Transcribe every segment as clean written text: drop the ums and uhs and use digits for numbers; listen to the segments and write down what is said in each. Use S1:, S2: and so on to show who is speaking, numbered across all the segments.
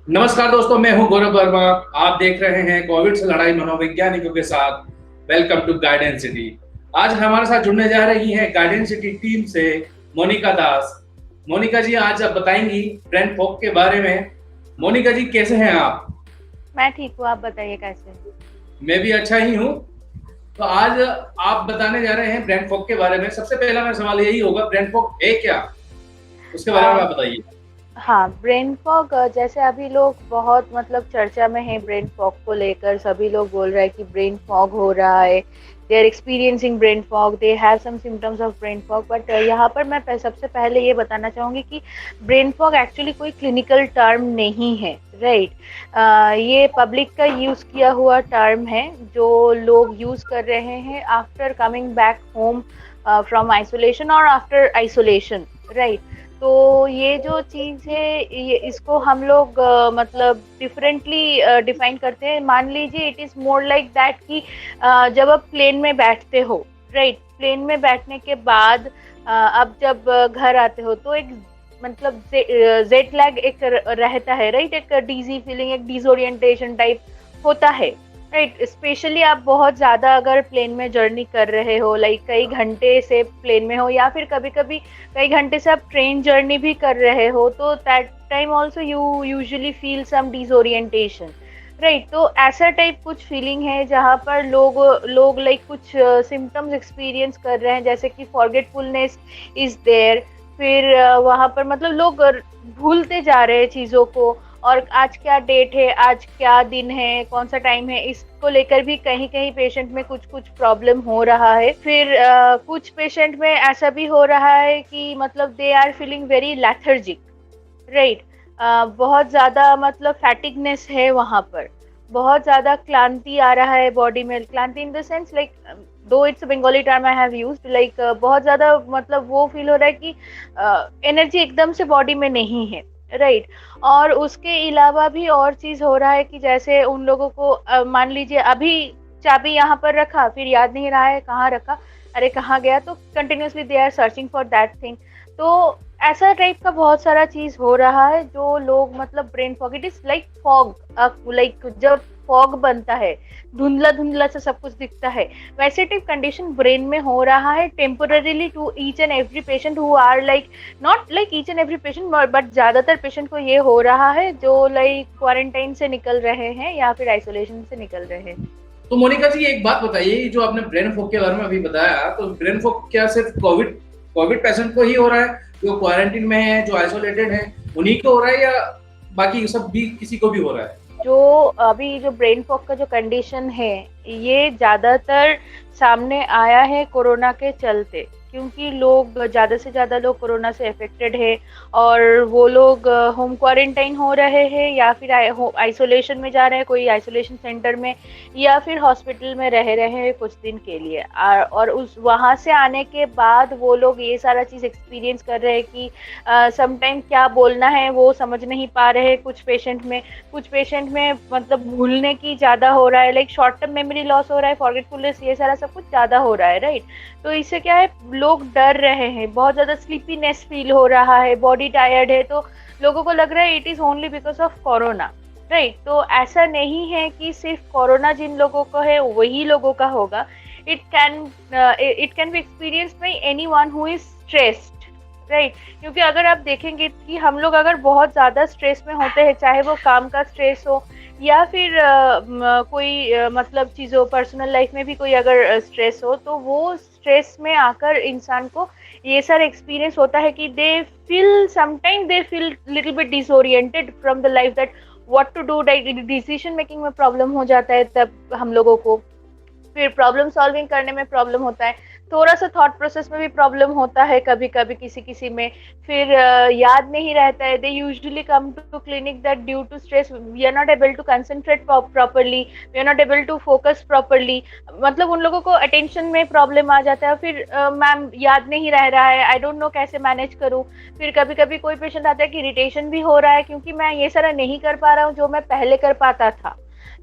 S1: नमस्कार दोस्तों, मैं हूं गौरव वर्मा। आप देख रहे हैं कोविड से लड़ाई मनोवैज्ञानिकों के साथ। Welcome to guidance city. आज हमारे साथ जुड़ने जा रही हैं गाइडेंस सिटी टीम से मोनिका दास। मोनिका जी आज आप बताएंगी ब्रेन फॉग के बारे में। मोनिका जी कैसे हैं आप?
S2: मैं ठीक हूँ। आप बताइए कैसे?
S1: मैं भी अच्छा ही हूँ। तो आज आप बताने जा रहे हैं ब्रेन फॉग के बारे में। सबसे पहला मेरा सवाल यही होगा, ब्रेन फॉग है क्या? उसके बारे में
S2: अ,
S1: आप बताइए।
S2: हाँ, ब्रेन फॉग जैसे अभी लोग बहुत चर्चा में है। ब्रेन फॉग को लेकर सभी लोग बोल रहे हैं कि ब्रेन फॉग हो रहा है, they are experiencing brain fog, they have some symptoms of brain fog. But यहाँ पर मैं सबसे पहले ये बताना चाहूँगी कि ब्रेन फॉग एक्चुअली कोई क्लिनिकल टर्म नहीं है, राइट। ये पब्लिक का यूज़ किया हुआ टर्म है जो लोग यूज़ कर रहे हैं after coming back home from isolation और आफ्टर आइसोलेशन, राइट। तो ये जो चीज़ है, ये इसको हम लोग डिफरेंटली डिफाइन करते हैं। मान लीजिए it is more like that कि जब आप प्लेन में बैठते हो, राइट, प्लेन में बैठने के बाद अब जब घर आते हो तो एक जेट लैग एक रहता है, राइट। एक डीजी फीलिंग, एक डिसोरिएंटेशन टाइप होता है, राइट। स्पेशली आप बहुत ज़्यादा अगर प्लेन में जर्नी कर रहे हो, लाइक कई घंटे से प्लेन में हो, या फिर कभी कभी कई घंटे से आप ट्रेन जर्नी भी कर रहे हो, तो that time also you usually feel some disorientation, right. तो ऐसा टाइप कुछ फीलिंग है जहाँ पर लोग लोग लाइक कुछ सिम्टम्स एक्सपीरियंस कर रहे हैं, जैसे कि फॉरगेटफुलनेस इज देयर। फिर वहाँ पर लोग भूलते जा रहे हैं चीज़ों को, और आज क्या डेट है, आज क्या दिन है, कौन सा टाइम है, इसको लेकर भी कहीं कहीं पेशेंट में कुछ कुछ प्रॉब्लम हो रहा है। फिर कुछ पेशेंट में ऐसा भी हो रहा है कि they are feeling very lethargic, right. बहुत ज़्यादा फैटिगनेस है वहाँ पर, बहुत ज़्यादा क्लांति आ रहा है बॉडी में। क्लांति इन द सेंस लाइक, दो it's Bengali term I have used, like बहुत ज़्यादा वो फील हो रहा है कि एनर्जी एकदम से बॉडी में नहीं है, राइट। और उसके अलावा भी और चीज़ हो रहा है कि जैसे उन लोगों को मान लीजिए अभी चाबी यहाँ पर रखा, फिर याद नहीं रहा है कहाँ रखा, अरे कहाँ गया, तो continuously they are searching for that thing. तो ऐसा टाइप का बहुत सारा चीज हो रहा है जो लोग brain fog, it is like fog, like जब फॉग बनता है, धुंधला धुंधला सा सब कुछ दिखता है, वैसे टाइप कंडीशन ब्रेन में हो रहा है temporarily to each and every patient who are like, not like each and every patient, but ज्यादातर पेशेंट को ये हो रहा है जो लाइक क्वारंटाइन से निकल रहे हैं या फिर आइसोलेशन से निकल रहे हैं।
S1: तो मोनिका जी एक बात बताइए, जो आपने ब्रेन फॉग के बारे में अभी बताया, तो ब्रेन फॉग क्या सिर्फ कोविड कोविड पेशेंट को ही हो रहा है? जो क्वारंटीन में है, जो आइसोलेटेड है, उन्हीं को हो रहा है, या बाकी सब भी किसी को भी हो रहा है?
S2: जो अभी जो ब्रेन फॉग का जो कंडीशन है, ये ज़्यादातर सामने आया है कोरोना के चलते, क्योंकि लोग ज़्यादा से ज़्यादा लोग कोरोना से अफेक्टेड है, और वो लोग होम क्वारंटाइन हो रहे हैं या फिर आइसोलेशन में जा रहे हैं, कोई आइसोलेशन सेंटर में, या फिर हॉस्पिटल में रह रहे हैं कुछ दिन के लिए। और उस वहाँ से आने के बाद वो लोग ये सारा चीज़ एक्सपीरियंस कर रहे हैं कि समटाइम क्या बोलना है वो समझ नहीं पा रहे हैं कुछ पेशेंट में भूलने की ज़्यादा हो रहा है, like short term memory loss हो रहा है, फॉरगेटफुलनेस, ये सारा सब कुछ ज़्यादा हो रहा है, राइट। तो इससे क्या है, लोग डर रहे हैं, बहुत ज़्यादा स्लीपीनेस फील हो रहा है, बॉडी टायर्ड है, तो लोगों को लग रहा है it is only because of corona, right. तो ऐसा नहीं है कि सिर्फ कोरोना जिन लोगों को है वही लोगों का होगा। It can be experienced bye anyone who is stressed, right. क्योंकि अगर आप देखेंगे कि हम लोग अगर बहुत ज़्यादा स्ट्रेस में होते हैं, चाहे वो काम का स्ट्रेस हो या फिर कोई चीज़ों पर्सनल लाइफ में भी कोई अगर स्ट्रेस हो, तो वो स्ट्रेस में आकर इंसान को ये सारा एक्सपीरियंस होता है कि they feel little bit disoriented from the life, that what to do, decision making में प्रॉब्लम हो जाता है तब हम लोगों को। फिर प्रॉब्लम सॉल्विंग करने में प्रॉब्लम होता है, थोड़ा सा थॉट प्रोसेस में भी प्रॉब्लम होता है कभी कभी किसी किसी में। फिर याद नहीं रहता है, they usually come to clinic that due to stress we are not able to concentrate properly, we are not able to focus properly, उन लोगों को अटेंशन में प्रॉब्लम आ जाता है। फिर मैम याद नहीं रह रहा है, आई डोंट नो कैसे मैनेज करूँ। फिर कभी कभी कोई पेशेंट आता है कि इरिटेशन भी हो रहा है क्योंकि मैं ये सारा नहीं कर पा रहा हूँ जो मैं पहले कर पाता था,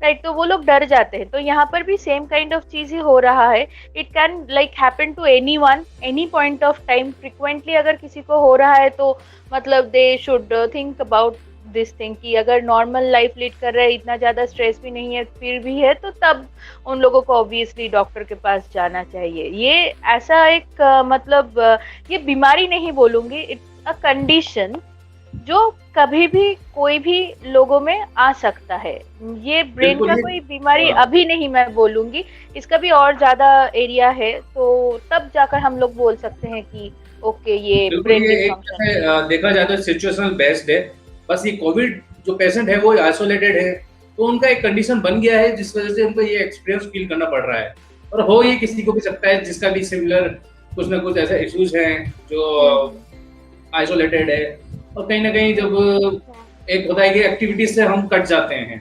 S2: राइट। तो वो लोग डर जाते हैं। तो यहाँ पर भी सेम काइंड ऑफ चीज ही हो रहा है। It can like happen to any one any point of time. Frequently अगर किसी को हो रहा है तो they should think about this thing कि अगर नॉर्मल लाइफ लीड कर रहे हैं, इतना ज्यादा स्ट्रेस भी नहीं है, फिर भी है, तो तब उन लोगों को ऑब्वियसली डॉक्टर के पास जाना चाहिए। ये ऐसा एक मतलब ये बीमारी नहीं बोलूंगी, इट्स अ कंडीशन जो कभी भी कोई भी लोगों में आ सकता है। ये ब्रेन
S1: बिल्कुल
S2: का
S1: ये
S2: कोई बीमारी
S1: हाँ,
S2: अभी नहीं मैं बोलूंगी, इसका भी और ज्यादा एरिया है, तो तब जाकर हम लोग बोल सकते हैं कि ओके ये
S1: बिल्कुल
S2: ब्रेन
S1: ये एक
S2: डिसफंक्शन
S1: जैसे
S2: है।
S1: देखा जाए तो सिचुएशनल बेस्ड है। बस ये कोविड जो पेशेंट है वो आइसोलेटेड है, तो उनका एक कंडीशन बन गया है जिस वजह से उनको ये एक्सपीरियंस फील करना पड़ रहा है। और हो ये किसी को भी सकता है जिसका भी सिमिलर कुछ ना कुछ ऐसे इश्यूज हैं जो
S2: हम्म।
S1: आइसोलेटेड है। और कहीं ना कहीं जब एक होता है कि एक्टिविटीज से हम कट जाते हैं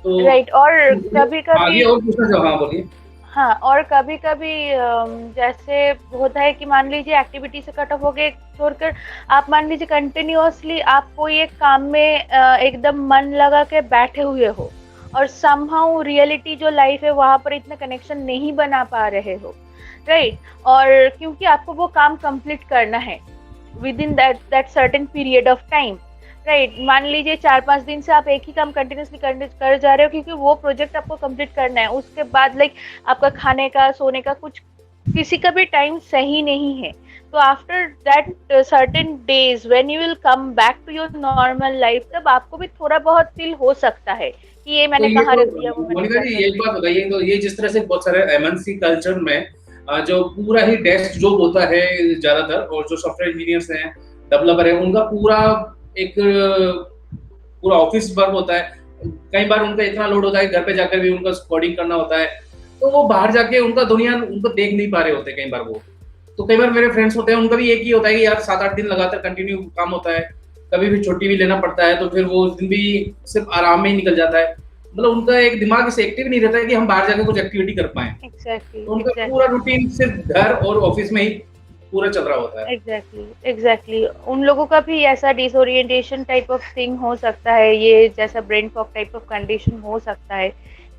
S1: तो
S2: राइट। और कभी
S1: आगे
S2: कभी,
S1: और पूछना चाहो, हाँ बोलिए।
S2: हाँ, और कभी कभी जैसे होता है कि मान लीजिए एक्टिविटी से कट ऑफ हो गए छोड़कर, आप मान लीजिए कंटिन्यूअसली आप कोई एक काम में एकदम मन लगा के बैठे हुए हो, और समहाउ रियलिटी जो लाइफ है वहां पर इतना कनेक्शन नहीं बना पा रहे हो, राइट। और क्योंकि आपको वो काम कंप्लीट करना है with in that certain period of time, right. मान लीजिए 4-5 दिन से आप एक ही काम कंटिन्यूसली कर जा रहे हो, क्योंकि वो प्रोजेक्ट आपको कंप्लीट करना है। उसके बाद लाइक आपका खाने का, सोने का, कुछ किसी का भी टाइम सही नहीं है। तो after that certain days when you will come back to your normal life, तब आपको भी थोड़ा बहुत फील हो सकता है कि ये
S1: तो
S2: मैंने
S1: ये
S2: कहाँ
S1: तो
S2: रख दिया, वो मैंने
S1: मोनिका
S2: क्या
S1: जी
S2: कर
S1: ये एक
S2: दिया।
S1: बात बताइए, तो ये जिस तरह से बहुत सारे एमएनसी कल्चर में जो पूरा ही डेस्क जॉब होता है ज्यादातर, और जो सॉफ्टवेयर इंजीनियर्स हैं, डेवलपर है, उनका पूरा एक पूरा ऑफिस वर्क होता है। कई बार उनका इतना लोड होता है घर पे जाकर भी उनका कोडिंग करना होता है, तो वो बाहर जाके उनका दुनिया उनको देख नहीं पा रहे होते कई बार वो। तो कई बार मेरे फ्रेंड्स होते हैं, उनका भी एक ही होता है कि यार 7-8 दिन लगातार कंटिन्यू काम होता है, कभी भी छुट्टी भी लेना पड़ता है, तो फिर वो उस दिन भी सिर्फ आराम में ही निकल जाता है। मतलब उनका एक दिमाग से एक्टिव नहीं रहता है कि हम बाहर जाके कुछ एक्टिविटी कर पाएं।
S2: एग्जैक्टली,
S1: तो उनका पूरा
S2: एग्जैक्टली,
S1: रूटीन सिर्फ घर और ऑफिस में ही पूरा चल रहा होता है।
S2: Exactly, exactly. उन लोगों का भी ऐसा डिसोरिएंटेशन टाइप ऑफ थिंग हो सकता है, ये जैसा brain fog type of condition हो सकता है।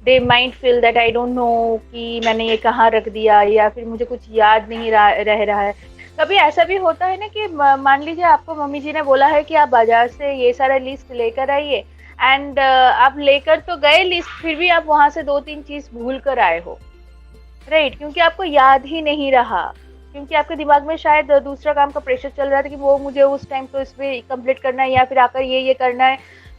S2: They mind feel that I don't know कि मैंने ये कहाँ रख दिया, या फिर मुझे कुछ याद नहीं रह रहा है। कभी ऐसा भी होता है ना कि मान लीजिए आपको मम्मी जी ने बोला है कि आप बाजार से ये सारा लिस्ट लेकर आइए, एंड आप लेकर तो गए लिस्ट, फिर भी आप वहां से 2-3 चीज भूल कर आए हो, राइट। क्योंकि आपको याद ही नहीं रहा, क्योंकि आपके दिमाग में शायद दूसरा काम का प्रेशर चल रहा था कि वो मुझे उस टाइम तो इस पे कंप्लीट करना है, या फिर आकर ये करना है।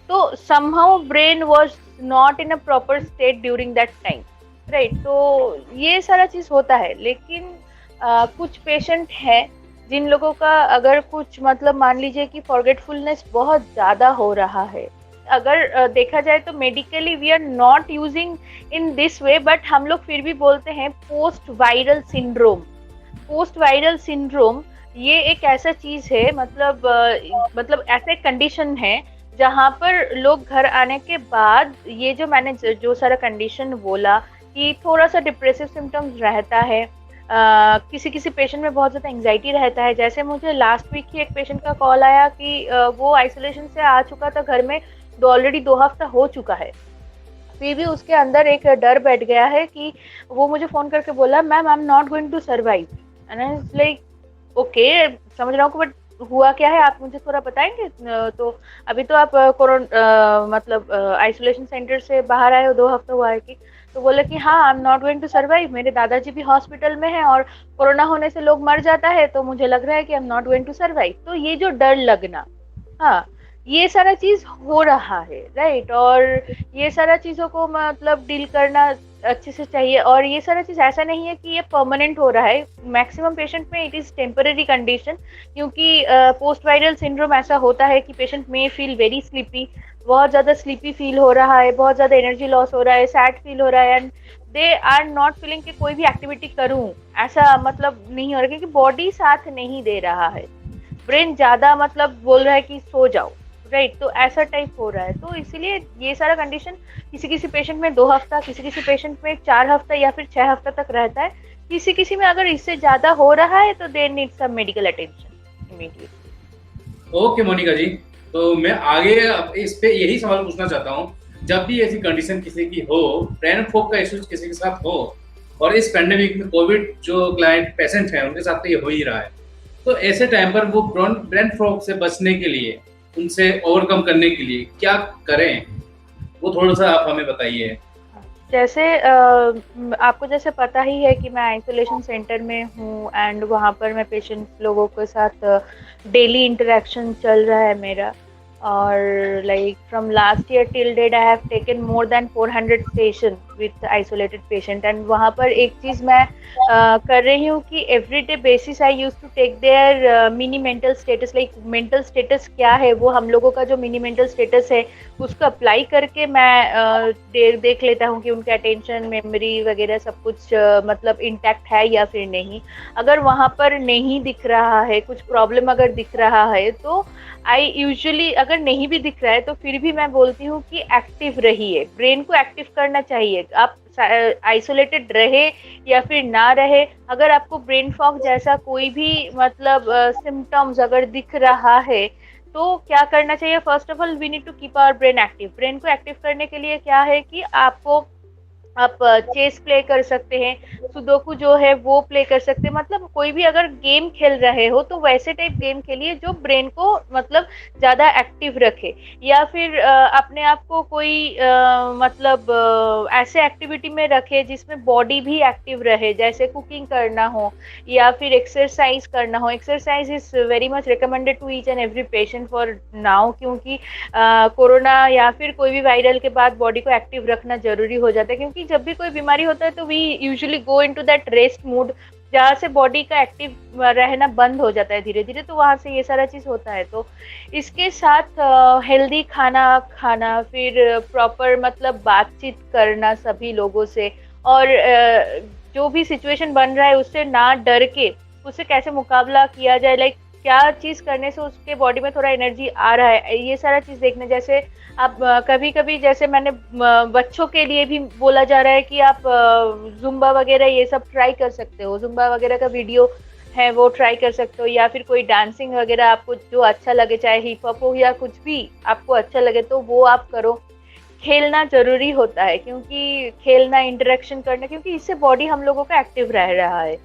S2: तो somehow brain was not in a proper state during that time, right. तो ये सारा चीज होता है। लेकिन कुछ पेशेंट है जिन लोगों का अगर कुछ मतलब मान लीजिए कि फॉरगेटफुलनेस बहुत ज्यादा हो रहा है, अगर देखा जाए तो medically we are not using in this way, but हम लोग फिर भी बोलते हैं post viral syndrome. Post viral syndrome ये एक ऐसा चीज है, मतलब ऐसा एक कंडीशन है जहाँ पर लोग घर आने के बाद, ये जो मैंने जो सारा कंडीशन बोला कि थोड़ा सा डिप्रेसिव सिम्टम्स रहता है, किसी किसी पेशेंट में बहुत ज़्यादा एंजाइटी रहता है। जैसे मुझे लास्ट वीक ही एक पेशेंट का कॉल आया कि वो आइसोलेशन से आ चुका था घर में, ऑलरेडी 2 हफ्ता हो चुका है, फिर भी उसके अंदर एक डर बैठ गया है कि वो मुझे फोन करके बोला ma'am I am not going to survive. And I was like okay, समझ रहा हूँ, बट हुआ क्या है आप मुझे थोड़ा बताएंगे। तो अभी तो आप कोरोना मतलब आइसोलेशन सेंटर से बाहर आए हो, 2 हफ्ता हुआ है कि। तो बोले कि हाँ I am not going to survive, मेरे दादाजी भी हॉस्पिटल में हैं और कोरोना होने से लोग मर जाता है, तो मुझे लग रहा है कि I am not going to survive. तो ये जो डर लगना, हाँ, ये सारा चीज हो रहा है, राइट। और ये सारा चीजों को मतलब डील करना अच्छे से चाहिए। और ये सारा चीज ऐसा नहीं है कि ये परमानेंट हो रहा है, मैक्सिमम पेशेंट में इट इज टेम्पररी कंडीशन। क्योंकि पोस्ट वायरल सिंड्रोम ऐसा होता है कि पेशेंट में फील वेरी स्लीपी, बहुत ज्यादा स्लीपी फील हो रहा है, बहुत ज्यादा एनर्जी लॉस हो रहा है, सैड फील हो रहा है, and they are not feeling कि कोई भी एक्टिविटी करूं, ऐसा मतलब नहीं हो रहा, क्योंकि बॉडी साथ नहीं दे रहा है, ब्रेन ज्यादा मतलब बोल रहा है कि सो जाओ, राइट। तो ऐसा टाइप हो रहा है। तो इसीलिए ये सारा कंडीशन किसी किसी पेशेंट में 2 हफ्ता, किसी किसी पेशेंट में 4 हफ्ता या फिर 6 हफ्ता तक रहता है। किसी किसी में अगर इससे ज्यादा हो रहा है तो they need some medical attention immediately.
S1: Okay Monika ji, तो मैं आगे अब इस पे यही सवाल पूछना चाहता हूँ। जब भी ऐसी कंडीशन किसी की हो, ब्रेन फॉग का इश्यूज किसी के साथ हो, और इस पेंडेमिक में कोविड जो क्लाइंट पेशेंट हैं उनके साथ तो ये हो ही रहा है, तो ऐसे टाइम पर वो ब्रेन फॉग से बचने के लिए उनसे ओवरकम करने के लिए क्या करें, वो थोड़ा सा आप हमें बताइए।
S2: जैसे आपको जैसे पता ही है कि मैं आइसोलेशन सेंटर में हूँ एंड वहाँ पर मैं पेशेंट लोगों के साथ डेली इंटरेक्शन चल रहा है मेरा। और like from last year till date I have taken more than 400 session with isolated patient. And वहाँ पर एक चीज़ मैं कर रही हूँ कि everyday basis I use to take their mini mental status. Like mental status क्या है, वो हम लोगों का जो मिनी मेंटल स्टेटस है उसको अप्लाई करके मैं देख लेता हूँ कि उनका अटेंशन मेमोरी वगैरह सब कुछ मतलब इंटैक्ट है या फिर नहीं। अगर वहाँ पर नहीं दिख रहा है, कुछ प्रॉब्लम अगर दिख रहा है, तो आई यूजुअली, अगर नहीं भी दिख रहा है तो फिर भी मैं बोलती हूँ कि एक्टिव रहिए, ब्रेन को एक्टिव करना चाहिए। आप आइसोलेटेड रहे या फिर ना रहे, अगर आपको ब्रेन फॉग जैसा कोई भी मतलब सिम्टम्स अगर दिख रहा है तो क्या करना चाहिए। First of all we need to keep our brain active. Brain को एक्टिव करने के लिए क्या है कि आपको आप चेस प्ले कर सकते हैं, सुडोकू जो है वो प्ले कर सकते हैं। मतलब कोई भी अगर गेम खेल रहे हो तो वैसे टाइप गेम खेलिए जो ब्रेन को मतलब ज्यादा एक्टिव रखे। या फिर अपने आप को कोई मतलब ऐसे एक्टिविटी में रखे जिसमें बॉडी भी एक्टिव रहे, जैसे कुकिंग करना हो या फिर एक्सरसाइज करना हो। Exercise is very much recommended to each and every patient for now, क्योंकि कोरोना या फिर कोई भी वायरल के बाद बॉडी को एक्टिव रखना जरूरी हो जाता है। क्योंकि जब भी कोई बीमारी होता है तो we usually go into that rest mood, जहाँ से बॉडी का एक्टिव रहना बंद हो जाता है धीरे धीरे, तो वहां से ये सारा चीज होता है। तो इसके साथ हेल्दी खाना खाना, फिर प्रॉपर मतलब बातचीत करना सभी लोगों से, और जो भी सिचुएशन बन रहा है उससे ना डर के उससे कैसे मुकाबला किया जाए, लाइक क्या चीज करने से उसके बॉडी में थोड़ा एनर्जी आ रहा है, ये सारा चीज देखना। जैसे आप कभी कभी जैसे मैंने बच्चों के लिए भी बोला जा रहा है कि आप जुम्बा वगैरह ये सब ट्राई कर सकते हो, जुम्बा वगैरह का वीडियो है वो ट्राई कर सकते हो, या फिर कोई डांसिंग वगैरह आपको जो अच्छा लगे, चाहे हिप हॉप हो या कुछ भी आपको अच्छा लगे तो वो आप करो। खेलना जरूरी होता है, क्योंकि खेलना, इंटरेक्शन करना, क्योंकि इससे बॉडी हम लोगों का एक्टिव रह रहा है।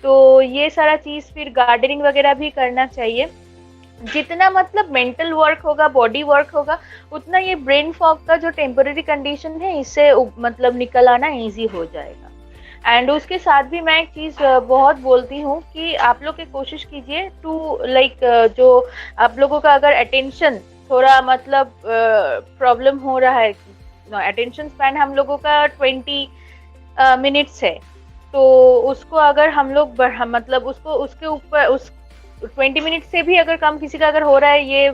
S2: तो ये सारा चीज, फिर गार्डनिंग वगैरह भी करना चाहिए। जितना मतलब मेंटल वर्क होगा, बॉडी वर्क होगा, उतना ये ब्रेन फॉग का जो टेम्पररी कंडीशन है इससे मतलब निकल आना इजी हो जाएगा। एंड उसके साथ भी मैं एक चीज बहुत बोलती हूँ कि आप लोग की कोशिश कीजिए टू लाइक जो आप लोगों का अगर अटेंशन थोड़ा मतलब प्रॉब्लम हो रहा है, अटेंशन स्पैन हम लोगों का 20 मिनट्स है, तो उसको अगर हम लोग मतलब उसको उसके ऊपर उस 20 मिनट से भी अगर कम किसी का अगर हो रहा है ये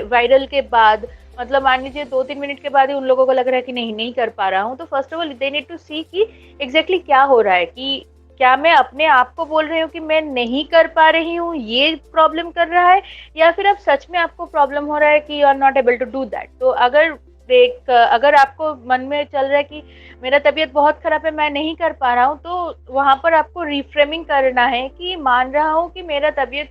S2: वायरल के बाद, मतलब मान लीजिए 2-3 मिनट के बाद ही उन लोगों को लग रहा है कि नहीं नहीं कर पा रहा हूँ, तो first of all they need to see कि एग्जैक्टली क्या हो रहा है, कि क्या मैं अपने आप को बोल रही हूँ कि मैं नहीं कर पा रही हूँ, ये प्रॉब्लम कर रहा है, या फिर अब सच में आपको प्रॉब्लम हो रहा है कि you are not able to do that. तो अगर आपको मन में चल रहा है कि मेरा तबीयत बहुत खराब है, मैं नहीं कर पा रहा हूँ, तो वहां पर आपको रिफ्रेमिंग करना है कि मान रहा हूँ कि मेरा तबीयत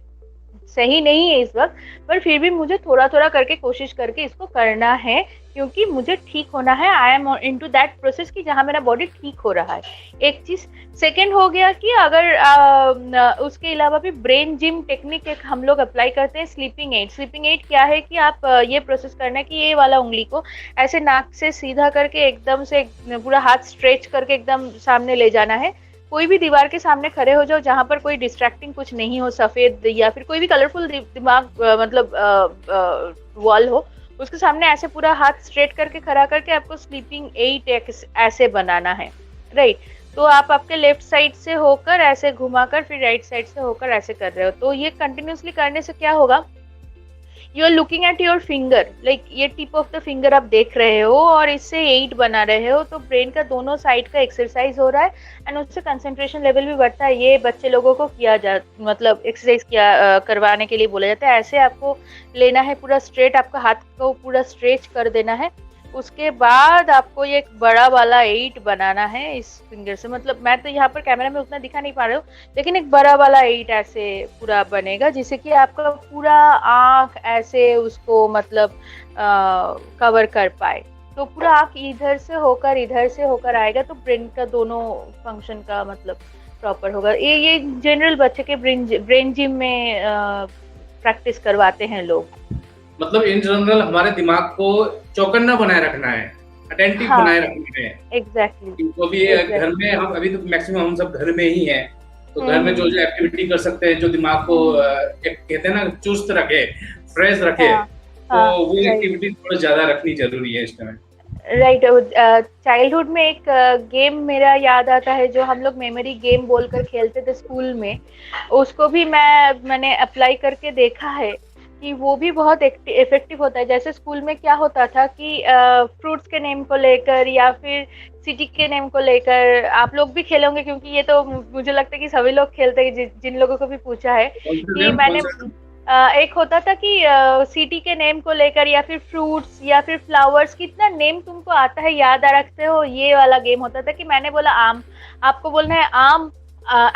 S2: सही नहीं है इस वक्त, पर फिर भी मुझे थोड़ा थोड़ा करके कोशिश करके इसको करना है, क्योंकि मुझे ठीक होना है। I am into that process कि जहां मेरा बॉडी ठीक हो रहा है। एक चीज। सेकंड हो गया कि अगर उसके अलावा भी ब्रेन जिम टेक्निक एक हम लोग अप्लाई करते हैं, स्लीपिंग एड। स्लीपिंग एड क्या है कि आप ये प्रोसेस करना है कि ये वाला उंगली को ऐसे नाक से सीधा करके एकदम से पूरा हाथ स्ट्रेच करके एकदम सामने ले जाना है। कोई भी दीवार के सामने खड़े हो जाओ जहां पर कोई डिस्ट्रैक्टिंग कुछ नहीं हो, सफेद या फिर कोई भी कलरफुल दिमाग मतलब वॉल हो, उसके सामने ऐसे पूरा हाथ स्ट्रेट करके खड़ा करके आपको स्लीपिंग 8 ऐसे बनाना है, राइट। तो आप आपके लेफ्ट साइड से होकर ऐसे घुमाकर फिर राइट साइड से होकर ऐसे कर रहे हो। तो ये कंटिन्यूसली करने से क्या होगा, you are looking at your finger, like ये टिप ऑफ द फिंगर आप देख रहे हो और इससे 8 बना रहे हो, तो ब्रेन का दोनों साइड का एक्सरसाइज हो रहा है एंड उससे कंसंट्रेशन लेवल भी बढ़ता है। ये बच्चे लोगों को किया जा मतलब एक्सरसाइज किया करवाने के लिए बोला जाता है। ऐसे आपको लेना है पूरा स्ट्रेट, आपका हाथ को पूरा स्ट्रेच कर देना है। उसके बाद आपको ये एक बड़ा वाला 8 बनाना है इस फिंगर से। मतलब मैं तो यहाँ पर कैमरा में उतना दिखा नहीं पा रही हूँ, लेकिन एक बड़ा वाला 8 ऐसे पूरा बनेगा, जिससे कि आपका पूरा आंख ऐसे उसको मतलब कवर कर पाए। तो पूरा आंख इधर से होकर आएगा, तो ब्रेन का दोनों फंक्शन का मतलब प्रॉपर होगा। ये जनरल बच्चे के ब्रेन जिम में प्रैक्टिस करवाते हैं लोग।
S1: मतलब इन जनरल हमारे दिमाग को चौकन्ना बनाए रखना है, अटेंटिव
S2: हाँ,
S1: बनाए रखना है।
S2: एग्जैक्टली,
S1: तो अभी घर में हम अभी तो मैक्सिमम हम सब घर में ही हैं, तो घर में जो
S2: हम्म,
S1: जो एक्टिविटी कर सकते हैं जो दिमाग को
S2: हम्म,
S1: एक कहते हैं ना चुस्त रखे, फ्रेश रखे,
S2: हाँ,
S1: तो
S2: हाँ,
S1: वो
S2: राइट,
S1: एक्टिविटी थोड़ा ज्यादा रखनी जरूरी है इस टाइम।
S2: राइट। चाइल्डहुड में एक गेम मेरा याद आता है जो हम लोग मेमोरी गेम बोलकर खेलते थे स्कूल में। उसको भी मैंने अप्लाई करके देखा है कि वो भी बहुत इफेक्टिव होता है। जैसे स्कूल में क्या होता था कि फ्रूट्स के नेम को लेकर या फिर सिटी के नेम को लेकर आप लोग भी खेले होंगे, क्योंकि ये तो मुझे लगता है कि सभी लोग खेलते हैं, जिन लोगों को भी पूछा है
S1: कौन सा
S2: कि
S1: गेम, कौन
S2: मैंने
S1: सा?
S2: एक होता था कि सिटी के नेम को लेकर या फिर फ्रूट्स या फिर फ्लावर्स, कितना नेम तुमको आता है, याद आ रखते हो, ये वाला गेम होता था कि मैंने बोला आम, आपको बोलना है आम,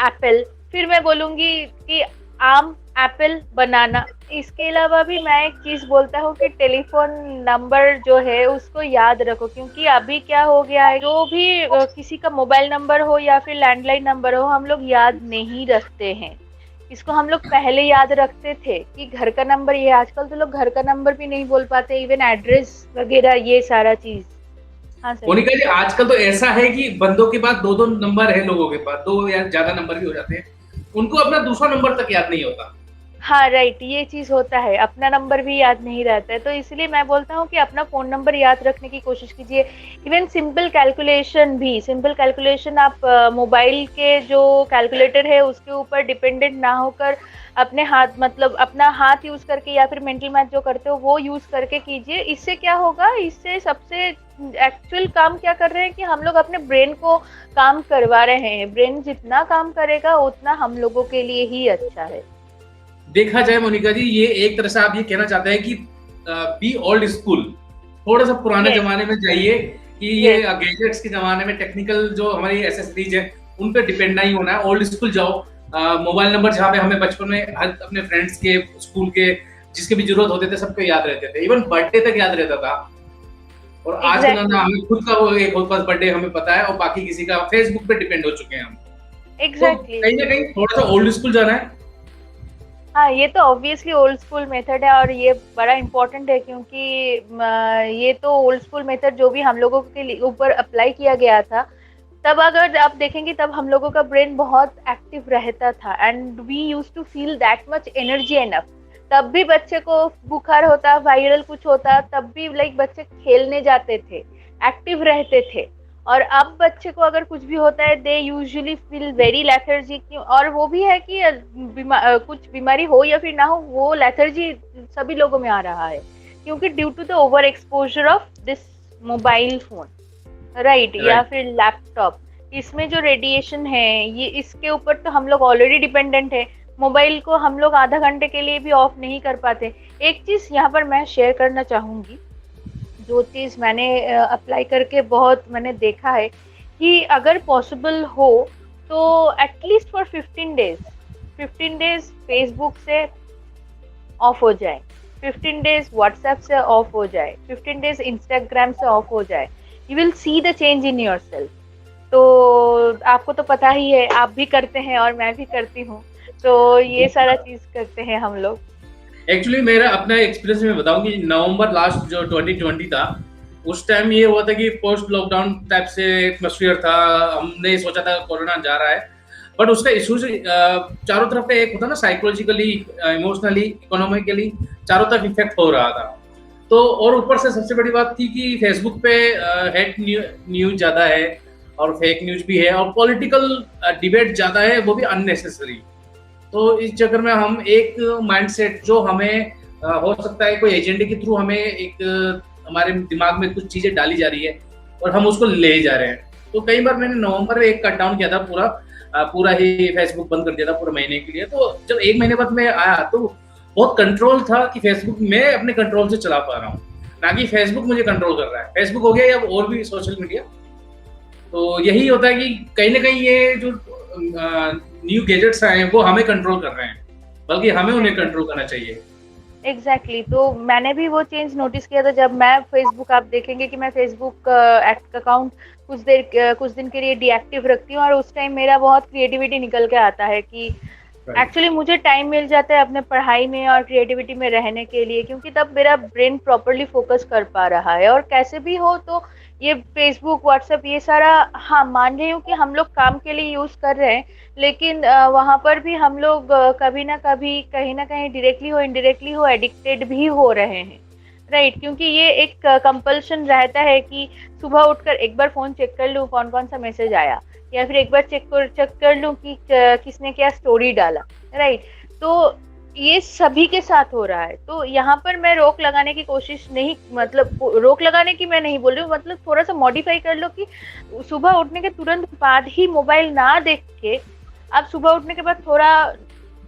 S2: एप्पल, फिर मैं बोलूंगी कि आम, एप्पल, बनाना। इसके अलावा भी मैं एक चीज बोलता हूँ कि टेलीफोन नंबर जो है उसको याद रखो, क्योंकि अभी क्या हो गया है, जो भी किसी का मोबाइल नंबर हो या फिर लैंडलाइन नंबर हो हम लोग याद नहीं रखते हैं। इसको हम लोग पहले याद रखते थे कि घर का नंबर ये है। आजकल तो लोग घर का नंबर भी नहीं बोल पाते, इवन एड्रेस वगैरह ये सारा चीज। हाँ सर।
S1: मोनिका जी, आजकल तो ऐसा है कि बंदों के पास दो दो नंबर है, लोगों के पास दो या ज्यादा नंबर भी हो जाते हैं, उनको अपना दूसरा नंबर तक याद नहीं होता।
S2: हाँ राइट, ये चीज होता है, अपना नंबर भी याद नहीं रहता है, तो इसलिए मैं बोलता हूँ कि अपना फोन नंबर याद रखने की कोशिश कीजिए। इवन सिंपल कैलकुलेशन आप मोबाइल के जो कैलकुलेटर है उसके ऊपर डिपेंडेंट ना होकर अपने हाथ, मतलब अपना हाथ यूज करके या फिर मेंटल मैथ जो करते हो वो यूज करके कीजिए। इससे क्या होगा, इससे सबसे एक्चुअल काम क्या कर रहे हैं कि हम लोग अपने ब्रेन को काम करवा रहे हैं। ब्रेन जितना काम करेगा उतना हम लोगों के लिए ही अच्छा है।
S1: देखा जाए मोनिका जी, ये एक तरह से आप ये कहना चाहते हैं कि बी ओल्ड स्कूल, थोड़ा सा पुराने
S2: यस,
S1: जमाने में जाइए, कि ये
S2: यस,
S1: गैजेट्स के जमाने में टेक्निकल जो हमारी एसेसरीज है उन पे डिपेंड नहीं होना है। ओल्ड स्कूल जाओ, मोबाइल नंबर जहाँ पे हमें बचपन में हर अपने फ्रेंड्स के, स्कूल के, जिसके भी जरूरत होते थे सबको याद रहते थे, इवन बर्थडे तक याद रहता था। और आजकल ना
S2: एग्जैक्टली,
S1: हमें खुद का वो एक होता बर्थडे हमें पता है और बाकी किसी का फेसबुक पे डिपेंड हो चुके हैं हम। तो
S2: एग्जैक्टली।
S1: कहीं ना कहीं थोड़ा सा ओल्ड स्कूल जाना है।
S2: हाँ, ये तो ऑब्वियसली ओल्ड स्कूल मेथड है और ये बड़ा इम्पोर्टेंट है, क्योंकि ये तो ओल्ड स्कूल मेथड जो भी हम लोगों के ऊपर अप्लाई किया गया था, तब अगर आप देखेंगे तब हम लोगों का ब्रेन बहुत एक्टिव रहता था and we use to feel that much energy enough. तब भी बच्चे को बुखार होता, वायरल कुछ होता, तब भी लाइक बच्चे खेलने जाते थे, एक्टिव रहते थे। और अब बच्चे को अगर कुछ भी होता है they usually feel very lethargy. और वो भी है कि कुछ बीमारी हो या फिर ना हो, वो लेथर्जी सभी लोगों में आ रहा है, क्योंकि due to the over exposure of this mobile phone, right, या
S1: राइट।
S2: फिर लैपटॉप। इसमें जो रेडिएशन है ये, इसके ऊपर तो हम लोग ऑलरेडी डिपेंडेंट है। मोबाइल को हम लोग आधा घंटे के लिए भी ऑफ नहीं कर पाते। एक चीज यहाँ पर मैं शेयर करना चाहूंगी, जो चीज मैंने अप्लाई करके बहुत मैंने देखा है कि अगर पॉसिबल हो तो at least for 15 days, 15 days Facebook से ऑफ हो जाए, 15 डेज व्हाट्सएप से ऑफ हो जाए, 15 डेज इंस्टाग्राम से ऑफ हो जाए, you will see the change in your self. तो आपको तो पता ही है, आप भी करते हैं और मैं भी करती हूँ, तो ये सारा चीज करते हैं हम लोग।
S1: एक्चुअली मेरा अपना एक्सपीरियंस में बताऊं कि नवंबर लास्ट जो 2020 था, उस टाइम ये हुआ था कि पोस्ट लॉकडाउन टाइप से एटमोसफियर था। हमने सोचा था कोरोना जा रहा है, बट उसका इशूज चारों तरफ पे एक होता ना, साइकोलॉजिकली, इमोशनली, इकोनॉमिकली, चारों तरफ इफेक्ट हो रहा था। तो और ऊपर से सबसे बड़ी बात थी कि फेसबुक पे हेट न्यूज ज्यादा है और फेक न्यूज भी है और पॉलिटिकल डिबेट ज्यादा है, वो भी अननेसेसरी। तो इस चक्कर में हम एक माइंडसेट जो हमें हो सकता है कोई एजेंडे के थ्रू हमें एक हमारे दिमाग में कुछ चीजें डाली जा रही है और हम उसको ले जा रहे हैं। तो कई बार मैंने नवंबर में एक कट डाउन किया था, पूरा ही फेसबुक बंद कर दिया था पूरे महीने के लिए। तो जब एक महीने बाद मैं आया तो बहुत कंट्रोल था कि फेसबुक मैं अपने कंट्रोल से चला पा रहा हूँ, ना कि फेसबुक मुझे कंट्रोल कर रहा है। फेसबुक हो गया या और भी सोशल मीडिया। तो यही होता है कि कहीं ना कहीं ये जो न्यू गैजेट्स आए हैं वो हमें कंट्रोल कर रहे हैं, बल्कि हमें उन्हें कंट्रोल करना चाहिए।
S2: एग्जैक्टली तो मैंने भी वो चेंज नोटिस किया था जब मैं फेसबुक, आप देखेंगे कि मैं फेसबुक अकाउंट कुछ दिन के लिए डीएक्टिव रखती हूँ, और उस टाइम मेरा बहुत क्रिएटिविटी निकल के आता है कि एक्चुअली मुझे टाइम मिल जाता है अपने पढ़ाई में और क्रिएटिविटी में रहने के लिए, क्योंकि तब मेरा ब्रेन प्रॉपरली फोकस कर पा रहा है। और कैसे भी हो तो ये फेसबुक व्हाट्सएप ये सारा, हाँ मान रही हूँ कि हम लोग काम के लिए यूज कर रहे हैं, लेकिन वहां पर भी हम लोग कभी ना कभी कहीं ना कहीं डायरेक्टली हो इनडायरेक्टली हो एडिक्टेड भी हो रहे हैं। राइट, क्योंकि ये एक कंपल्शन रहता है कि सुबह उठकर एक बार फोन चेक कर लूँ कौन कौन सा मैसेज आया, या फिर एक बार चेक कर लूँ कि किसने क्या स्टोरी डाला। राइट, तो ये सभी के साथ हो रहा है। तो यहाँ पर मैं रोक लगाने की कोशिश नहीं, मतलब रोक लगाने की मैं नहीं बोल रही हूँ, मतलब थोड़ा सा मॉडिफाई कर लो कि सुबह उठने के तुरंत बाद ही मोबाइल ना देख के आप सुबह उठने के बाद थोड़ा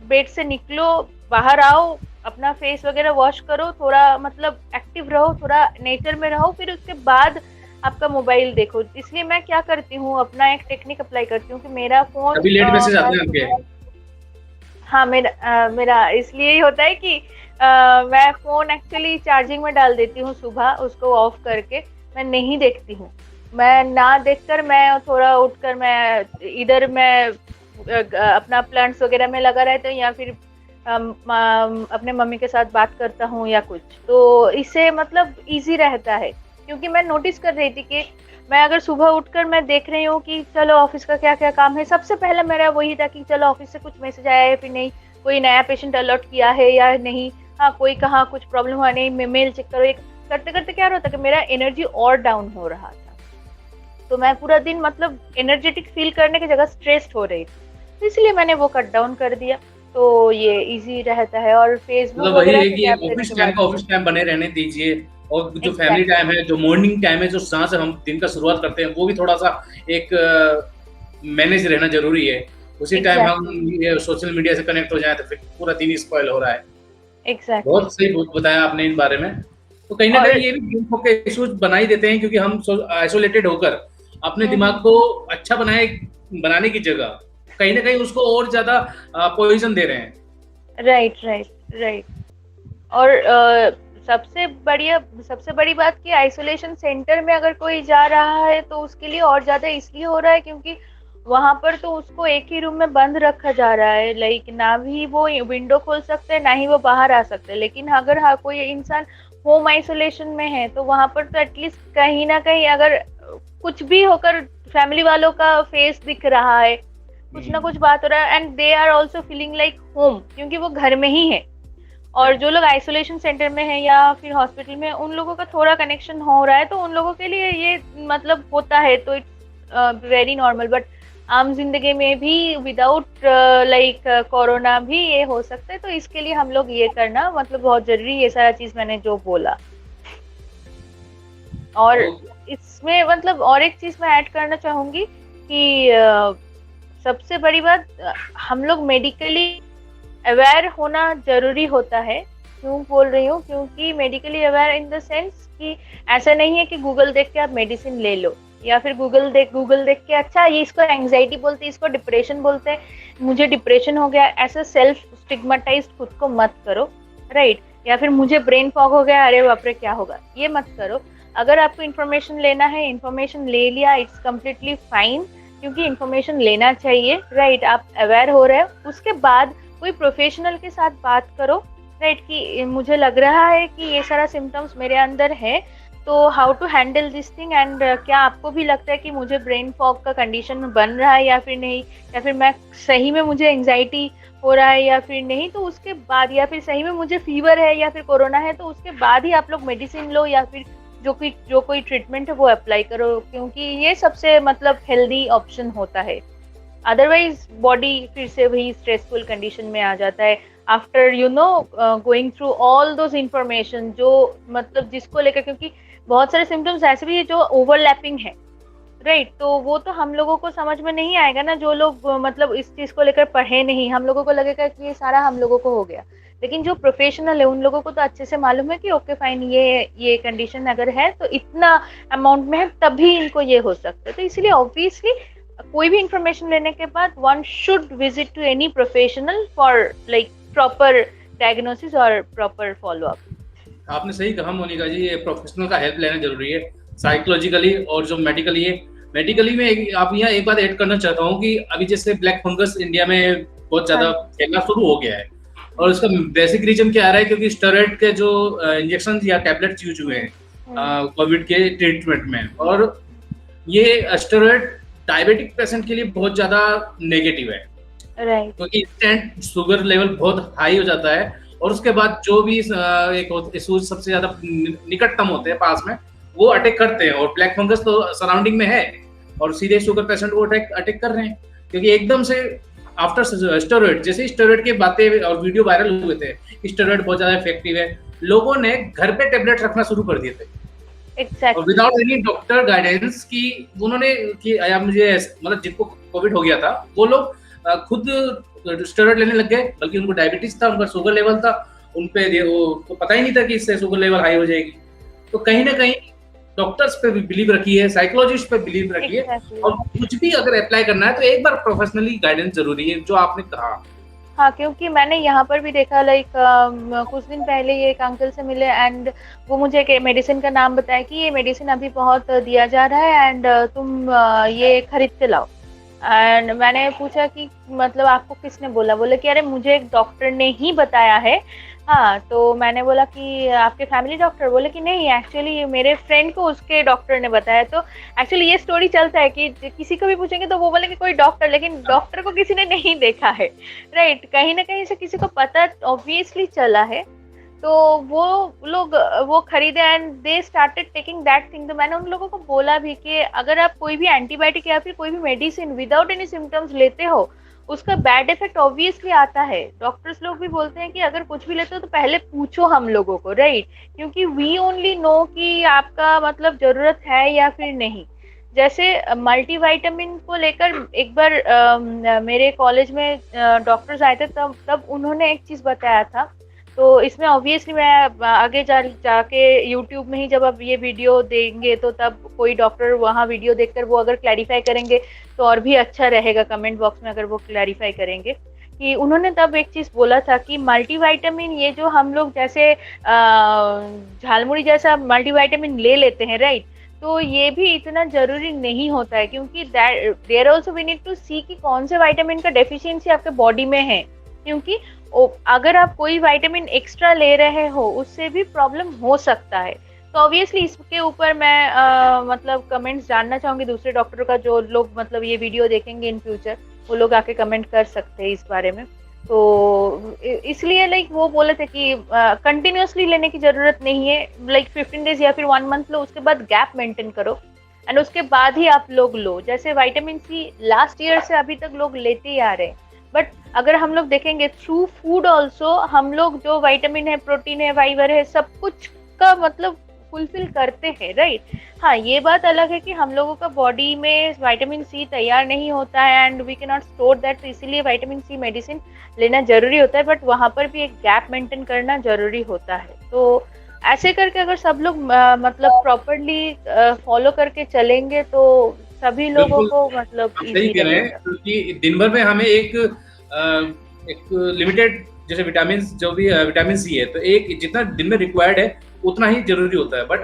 S2: बेड से निकलो, बाहर आओ, अपना फेस वगैरह वॉश करो, थोड़ा मतलब एक्टिव रहो, थोड़ा नेचर में रहो, फिर उसके बाद आपका मोबाइल देखो। इसलिए मैं क्या करती हूँ, अपना एक टेक्निक अप्लाई करती हूँ कि मेरा फोन
S1: अभी लेट मैसेज आते हैं आपके?
S2: हाँ, मेरा इसलिए ही होता है कि मैं फोन एक्चुअली चार्जिंग में डाल देती हूँ सुबह, उसको ऑफ करके मैं नहीं देखती हूँ। मैं ना देखकर मैं थोड़ा उठकर मैं इधर मैं अपना प्लांट्स वगैरह में लगा रहता हूँ, या फिर अपने मम्मी के साथ बात करता हूँ या कुछ। तो इससे मतलब इजी रहता है, क्योंकि मैं नोटिस कर रही थी कि मैं अगर सुबह उठकर मैं देख रही हूँ कि चलो ऑफिस का क्या क्या काम है, सबसे पहले मेरा वही था कि चलो ऑफिस से कुछ मैसेज आया है फिर नहीं, कोई नया पेशेंट अलर्ट किया है या नहीं, हाँ कोई कहाँ कुछ प्रॉब्लम हुआ नहीं, मेल चेक करो। एक करते करते क्या होता कि मेरा एनर्जी और डाउन हो रहा था, तो मैं पूरा दिन मतलब एनर्जेटिक फील करने की जगह स्ट्रेस्ड हो रही थी, तो इसलिए मैंने वो कट डाउन कर दिया। तो ये इजी रहता है। और फेसबुक
S1: मतलब वही
S2: वगैरह
S1: है
S2: से
S1: कि
S2: गैप लेने
S1: ऑफिस
S2: के
S1: टाइम
S2: बाद
S1: का ऑफिस टाइम बने रहने दीजिए, और जो फैमिली
S2: एग्जैक्टली
S1: टाइम है, जो मॉर्निंग टाइम है, जो जहाँ से हम दिन का शुरुआत करते हैं, वो भी थोड़ा सा एक मैनेज रहना जरूरी है। उसी टाइम हम
S2: एग्जैक्टली
S1: ये सोशल मीडिया से कनेक्ट हो जाए तो फिर पूरा दिन ही स्पॉइल हो रहा है।
S2: एग्जैक्टली।
S1: बहुत सही बताया आपने इन बारे में। तो कहीं ना
S2: और
S1: कहीं ये भी दिमाग के इश्यूज बना ही देते हैं, क्योंकि हम आइसोलेटेड होकर अपने दिमाग
S2: हम्म,
S1: को अच्छा बनाने की जगह कहीं ना कहीं उसको और ज्यादा पोजीशन दे रहे हैं।
S2: Right right right. और सबसे बड़ी बात कि आइसोलेशन सेंटर में अगर कोई जा रहा है तो उसके लिए और ज्यादा इसलिए हो रहा है क्योंकि वहां पर तो उसको एक ही रूम में बंद रखा जा रहा है, लाइक ना भी वो विंडो खोल सकते हैं ना ही वो बाहर आ सकते हैं। लेकिन अगर कोई इंसान होम आइसोलेशन में है तो वहां पर तो एटलीस्ट कहीं ना कहीं अगर कुछ भी होकर फैमिली वालों का फेस दिख रहा है, कुछ ना कुछ बात हो रहा है, and they are also feeling like home, क्योंकि वो घर में ही है। और जो लोग आइसोलेशन सेंटर में है या फिर हॉस्पिटल में, उन लोगों का थोड़ा कनेक्शन हो रहा है, तो उन लोगों के लिए ये मतलब होता है, तो इट्स वेरी नॉर्मल। बट आम जिंदगी में भी विदाउट लाइक कोरोना भी ये हो सकता है, तो इसके लिए हम लोग ये करना मतलब बहुत जरूरी, ये सारा चीज मैंने जो बोला। और इसमें मतलब और एक चीज मैं ऐड करना चाहूंगी कि सबसे बड़ी बात, हम लोग मेडिकली अवेयर होना जरूरी होता है। क्यों बोल रही हूँ, क्योंकि medically aware in the sense कि ऐसा नहीं है कि गूगल देख के आप मेडिसिन ले लो, या फिर गूगल देख के अच्छा ये इसको एंजाइटी बोलते हैं, इसको डिप्रेशन बोलते हैं, मुझे डिप्रेशन हो गया, ऐसा सेल्फ स्टिग्मेटाइज खुद को मत करो। राइट, या फिर मुझे ब्रेन फॉग हो गया, अरे बाप रे क्या होगा, ये मत करो। अगर आपको इन्फॉर्मेशन लेना है, इन्फॉर्मेशन ले लिया, इट्स कम्प्लीटली फाइन, क्योंकि इन्फॉर्मेशन लेना चाहिए। राइट, आप अवेयर हो रहे हो, उसके बाद कोई प्रोफेशनल के साथ बात करो। राइट, कि मुझे लग रहा है कि ये सारा सिम्टम्स मेरे अंदर है, तो how to handle this thing, and क्या आपको भी लगता है कि मुझे ब्रेन फॉग का कंडीशन बन रहा है या फिर नहीं, या फिर मैं सही में मुझे एंजाइटी हो रहा है या फिर नहीं, तो उसके बाद, या फिर सही में मुझे फीवर है या फिर कोरोना है, तो उसके बाद ही आप लोग मेडिसिन लो या फिर जो कोई ट्रीटमेंट है वो अप्लाई करो, क्योंकि ये सबसे मतलब हेल्दी ऑप्शन होता है। अदरवाइज बॉडी फिर से वही स्ट्रेसफुल कंडीशन में आ जाता है after going through all those information, जो मतलब जिसको लेकर, क्योंकि बहुत सारे सिम्टम्स ऐसे भी है जो ओवरलैपिंग है। राइट, तो वो तो हम लोगों को समझ में नहीं आएगा ना, जो लोग मतलब इस चीज को लेकर पढ़े नहीं, हम लोगों को लगेगा कि ये सारा हम लोगों को हो गया। लेकिन जो प्रोफेशनल है उन लोगों को तो अच्छे से मालूम है कि ओके फाइन, ये कंडीशन अगर है तो इतना अमाउंट में है तभी इनको ये हो सकता है। तो इसलिए ऑब्वियसली कोई भी इंफॉर्मेशन लेने के बाद one should visit to any professional for like proper diagnosis और प्रॉपर फॉलो अप।
S1: आपने सही कहा मोनिका जी, ये प्रोफेशनल का हेल्प लेना जरूरी है, साइकोलॉजिकली और जो मेडिकली है। मेडिकली में आप यहाँ एक बात ऐड करना चाहता हूँ कि अभी जैसे ब्लैक फंगस इंडिया में बहुत ज्यादा
S2: हाँ।
S1: फैलना शुरू हो गया है। और उसका बेसिक रीजन क्या आ रहा है, क्योंकि स्टेरॉइड के जो इंजेक्शन या टैबलेट्स यूज हुए हैं कोविड के ट्रीटमेंट में, और ये स्टेरॉइड डायबिटिक पेशेंट के लिए बहुत ज्यादा नेगेटिव है,
S2: राइट।
S1: क्योंकि इंस्टेंट शुगर लेवल बहुत हाई हो जाता है, और उसके बाद जो भी एक इशूज सबसे ज्यादा निकटतम होते हैं पास में, वो अटैक करते हैं। और ब्लैक फंगस तो सराउंडिंग में है, और सीधे शुगर पेशेंट को अटैक कर रहे हैं, क्योंकि एकदम से आफ्टर स्टेरॉइड, जैसे स्टेरॉइड की बातें और वीडियो वायरल हुए थे, स्टेरॉइड बहुत ज्यादा इफेक्टिव है, लोगों ने घर पे टेबलेट रखना शुरू कर दिए थे।
S2: Exactly.
S1: और विदाउट एनी डॉक्टर गाइडेंस की उन्होंने कि या मुझे मतलब जिनको कोविड हो गया था वो लोग खुद स्टेरॉइड लेने लग गए, बल्कि उनको डायबिटीज था, उनका शुगर लेवल था, उनपे वो तो पता ही नहीं था कि इससे शुगर लेवल हाई हो जाएगी। तो कहीं ना कहीं डॉक्टर्स पे भी बिलीव रखी है, साइकोलॉजिस्ट पे बिलीव रखी है,
S2: Exactly.
S1: और कुछ भी अगर अप्लाई करना है तो एक बार प्रोफेशनली गाइडेंस जरूरी है, जो आपने कहा।
S2: हाँ, क्योंकि मैंने यहाँ पर भी देखा, लाइक कुछ दिन पहले ये एक अंकल से मिले एंड वो मुझे एक मेडिसिन का नाम बताया कि ये मेडिसिन अभी बहुत दिया जा रहा है एंड तुम ये खरीद के लाओ। एंड मैंने पूछा कि मतलब आपको किसने बोला? बोले कि अरे मुझे एक डॉक्टर ने ही बताया है। हाँ, तो मैंने बोला कि आपके फैमिली डॉक्टर? बोले कि नहीं, एक्चुअली मेरे फ्रेंड को उसके डॉक्टर ने बताया। तो एक्चुअली ये स्टोरी चलता है कि किसी को भी पूछेंगे तो वो बोलेंगे कोई डॉक्टर, लेकिन डॉक्टर को किसी ने नहीं देखा है, राइट? कहीं ना कहीं से किसी को पता ऑब्वियसली चला है, तो वो लोग वो खरीदे and they started taking that thing. तो मैंने उन लोगों को बोला भी कि अगर आप कोई भी एंटीबायोटिक या फिर कोई भी मेडिसिन विदाउट एनी सिम्टम्स लेते हो, उसका बैड इफेक्ट ऑब्वियसली आता है। डॉक्टर्स लोग भी बोलते हैं कि अगर कुछ भी लेते हो तो पहले पूछो हम लोगों को, राइट? क्योंकि वी ओनली नो कि आपका मतलब जरूरत है या फिर नहीं। जैसे मल्टीविटामिन को लेकर एक बार मेरे कॉलेज में डॉक्टर्स आए थे, तब उन्होंने एक चीज बताया था। तो इसमें ऑब्वियसली मैं आगे जाके यूट्यूब में ही जब आप ये वीडियो देंगे तो तब कोई डॉक्टर वहाँ वीडियो देखकर वो अगर क्लैरिफाई करेंगे तो और भी अच्छा रहेगा, कमेंट बॉक्स में अगर वो क्लैरिफाई करेंगे। कि उन्होंने तब एक चीज बोला था कि मल्टीविटामिन, ये जो हम लोग जैसे झालमुड़ी जैसा मल्टीविटामिन ले लेते हैं, राइट? तो ये भी इतना जरूरी नहीं होता है, क्योंकि there also we need to see कि कौन से विटामिन का डेफिशिएंसी आपके बॉडी में है। क्योंकि अगर आप कोई विटामिन एक्स्ट्रा ले रहे हो उससे भी प्रॉब्लम हो सकता है। तो ऑब्वियसली इसके ऊपर मैं मतलब कमेंट्स जानना चाहूंगी दूसरे डॉक्टर का, जो लोग मतलब ये वीडियो देखेंगे इन फ्यूचर, वो लोग आके कमेंट कर सकते हैं इस बारे में। तो इसलिए लाइक वो बोले थे कि कंटिन्यूअसली लेने की जरूरत नहीं है, लाइक 15 डेज या फिर 1 मंथ लो, उसके बाद गैप मेंटेन करो एंड उसके बाद ही आप लोग लो। जैसे विटामिन सी लास्ट ईयर से अभी तक लोग लेते ही आ रहे हैं, बट अगर हम लोग देखेंगे थ्रू फूड ऑल्सो, हम लोग जो विटामिन है, प्रोटीन है, फाइबर है, सब कुछ का मतलब फुलफिल करते हैं, राइट? हाँ, ये बात अलग है कि हम लोगों का बॉडी में विटामिन सी तैयार नहीं होता है and we can not store that, तो इसीलिए विटामिन सी मेडिसिन लेना जरूरी होता है, बट वहाँ पर भी एक गैप मेंटेन करना जरूरी होता है। तो ऐसे करके अगर सब लोग मतलब प्रॉपरली फॉलो करके चलेंगे तो सभी लोगों को मतलब
S1: सही कह रहे हैं, क्योंकि दिन भर में हमें एक लिमिटेड, जैसे विटामिन, जो भी विटामिन सी है, तो एक जितना दिन में रिक्वायर्ड है उतना ही जरूरी होता है। बट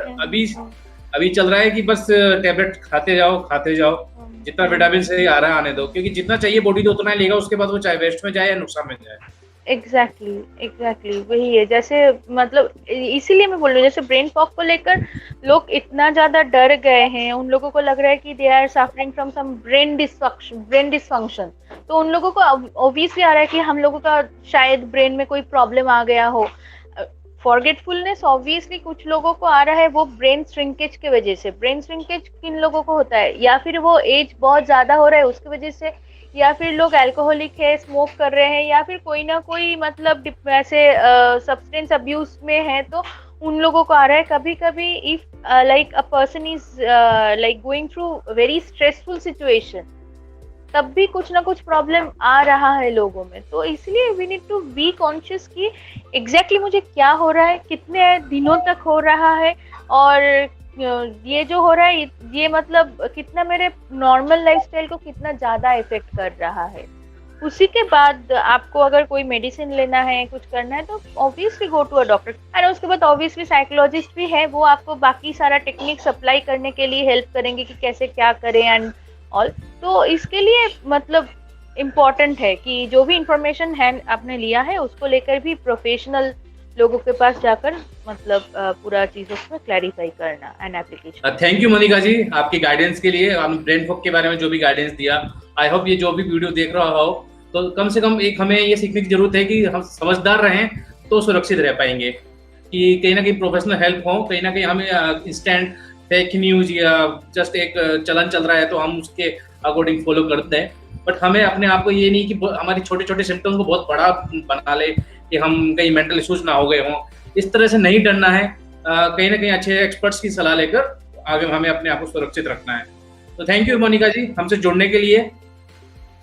S1: अभी चल रहा है कि बस टैबलेट खाते जाओ, जितना विटामिन से आ रहा है आने दो, क्योंकि जितना चाहिए बॉडी तो उतना ही लेगा, उसके बाद वो चाहे वेस्ट में जाए या नुकसान में जाए।
S2: एग्जैक्टली वही है। जैसे मतलब इसीलिए मैं बोल रही हूँ, जैसे ब्रेन फॉग को लेकर लोग इतना ज्यादा डर गए हैं, उन लोगों को लग रहा है कि they are suffering from some brain dysfunction. तो उन लोगों को ऑब्वियसली आ रहा है कि हम लोगों का शायद ब्रेन में कोई प्रॉब्लम आ गया हो। फॉरगेटफुलनेस ऑब्वियसली कुछ लोगों को आ रहा है, वो ब्रेन श्रिंकेज की वजह से। ब्रेन श्रिंकेज किन लोगों को होता है? या फिर वो एज बहुत ज्यादा हो रहा है उसकी वजह से, या फिर लोग अल्कोहलिक है, स्मोक कर रहे हैं, या फिर कोई ना कोई मतलब ऐसे सब्सटेंस अब्यूज में है, तो उन लोगों को आ रहा है। कभी कभी if like a person is like going through very stressful situation, तब भी कुछ ना कुछ प्रॉब्लम आ रहा है लोगों में। तो इसलिए we need to be conscious कि एग्जैक्टली मुझे क्या हो रहा है, कितने दिनों तक हो रहा है, और ये जो हो रहा है ये मतलब कितना मेरे नॉर्मल लाइफस्टाइल को कितना ज्यादा इफेक्ट कर रहा है। उसी के बाद आपको अगर कोई मेडिसिन लेना है, कुछ करना है, तो obviously go to a doctor. And उसके बाद ऑब्वियसली साइकोलॉजिस्ट भी है, वो आपको बाकी सारा टेक्निक्स अप्लाई करने के लिए हेल्प करेंगे कि कैसे क्या करें एंड ऑल। तो इसके लिए मतलब इम्पोर्टेंट है कि जो भी इंफॉर्मेशन है आपने लिया है उसको लेकर भी प्रोफेशनल लोगों के पास जाकर मतलब पूरा चीजों को क्लैरिफाई करना and application.
S1: Thank you Monika ji आपकी गाइडेंस के लिए, हम ब्रेन फॉग के बारे में जो भी गाइडेंस दिया। आई होप ये जो भी वीडियो देख रहा हो तो कम से कम एक हमें ये सीखने की जरूरत है कि हम समझदार रहें तो सुरक्षित रह पाएंगे, कि कहीं ना कहीं प्रोफेशनल हेल्प हो, कहीं ना कहीं हमें इंस्टेंट फेक न्यूज या जस्ट एक चलन चल रहा है तो हम उसके अकॉर्डिंग फॉलो करते हैं। बट हमें अपने आप को ये नहीं कि हमारी छोटे छोटे सिम्टम्स को बहुत बड़ा बना ले कि हम कहीं मेंटल इश्यूज ना हो गए हों, इस तरह से नहीं डरना है। कहीं ना कहीं अच्छे एक्सपर्ट्स की सलाह लेकर आगे हमें अपने आप को सुरक्षित रखना है। तो थैंक यू मोनिका जी हमसे जुड़ने के लिए।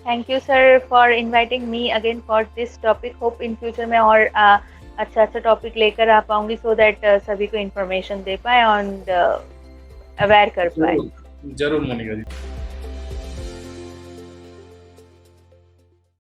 S2: Thank you sir for inviting me again for this topic. Hope in future में और अच्छा अच्छा टॉपिक लेकर आ पाऊंगी सो दैट सभी को इन्फॉर्मेशन दे पाए और अवेयर कर पाए।
S1: जरूर मोनिका जी।